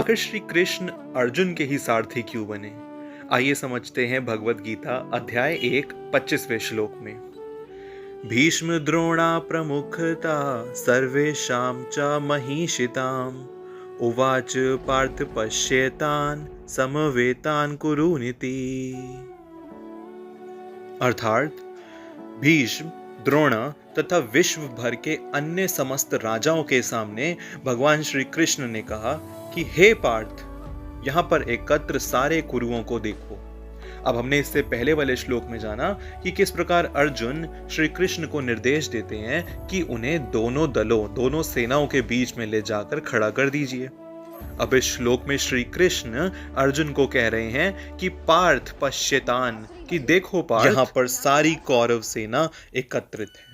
आखिर श्री कृष्ण अर्जुन के ही सारथी क्यों बने? आइए समझते हैं भगवत गीता अध्याय 1 25वें श्लोक में। भीष्म द्रोणा प्रमुखता सर्वेषां च महिषिताम् उवाच पार्थ पश्येतान् समवेतान् कुरुनिति। अर्थात भीष्म, द्रोण तथा विश्व भर के अन्य समस्त राजाओं के सामने भगवान श्री कृष्ण ने कहा कि हे पार्थ, यहाँ पर एकत्र सारे कुरुओं को देखो। अब हमने इससे पहले वाले श्लोक में जाना कि किस प्रकार अर्जुन श्री कृष्ण को निर्देश देते हैं कि उन्हें दोनों दलों, दोनों सेनाओं के बीच में ले जाकर खड़ा कर दीजिए। अब इस श्लोक में श्री कृष्ण अर्जुन को कह रहे हैं कि पार्थ पश्येतान, कि देखो पार्थ, यहाँ पर सारी कौरव सेना एकत्रित है।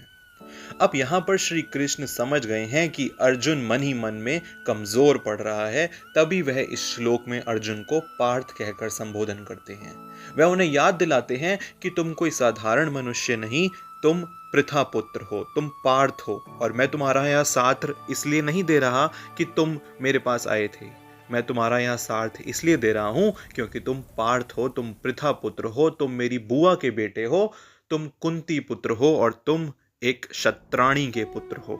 अब यहाँ पर श्री कृष्ण समझ गए हैं कि अर्जुन मन ही मन में कमजोर पड़ रहा है, तभी वह इस श्लोक में अर्जुन को पार्थ कहकर संबोधन करते हैं। वह उन्हें याद दिलाते हैं कि तुम कोई साधारण मनुष्य नहीं, तुम पृथा पुत्र हो, तुम पार्थ हो, और मैं तुम्हारा यहाँ साथ इसलिए नहीं दे रहा कि तुम मेरे पास आए थे। मैं तुम्हारा यहाँ साथ इसलिए दे रहा हूं क्योंकि तुम पार्थ हो, तुम पृथा पुत्र हो, तुम मेरी बुआ के बेटे हो, तुम कुंती पुत्र हो और तुम एक क्षत्राणी के पुत्र हो,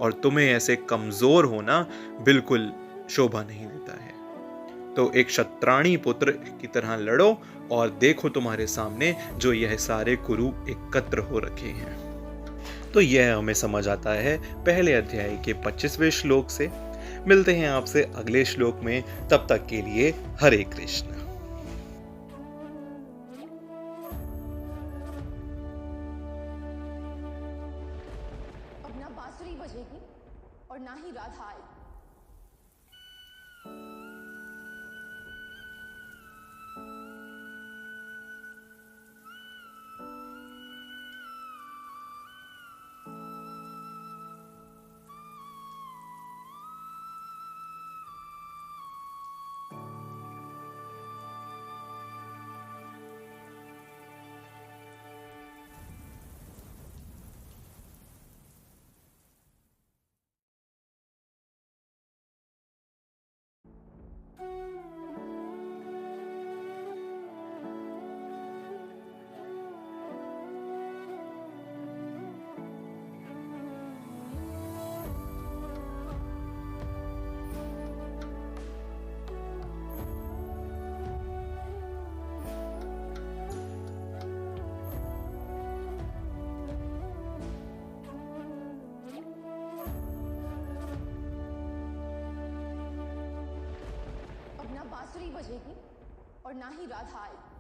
और तुम्हें ऐसे कमजोर होना बिल्कुल शोभा नहीं देता है। तो एक क्षत्राणी पुत्र की तरह लड़ो और देखो तुम्हारे सामने जो यह सारे कुरु एकत्र हो रखे हैं। तो यह हमें समझ आता है पहले अध्याय के 25वें श्लोक से। मिलते हैं आपसे अगले श्लोक में, तब तक के लिए हरे कृष्ण। अब ना बांसुरी बजेगी और ना ही राधा आएगी। अब ना बांसुरी बजेगी और ना ही राधा आएगी।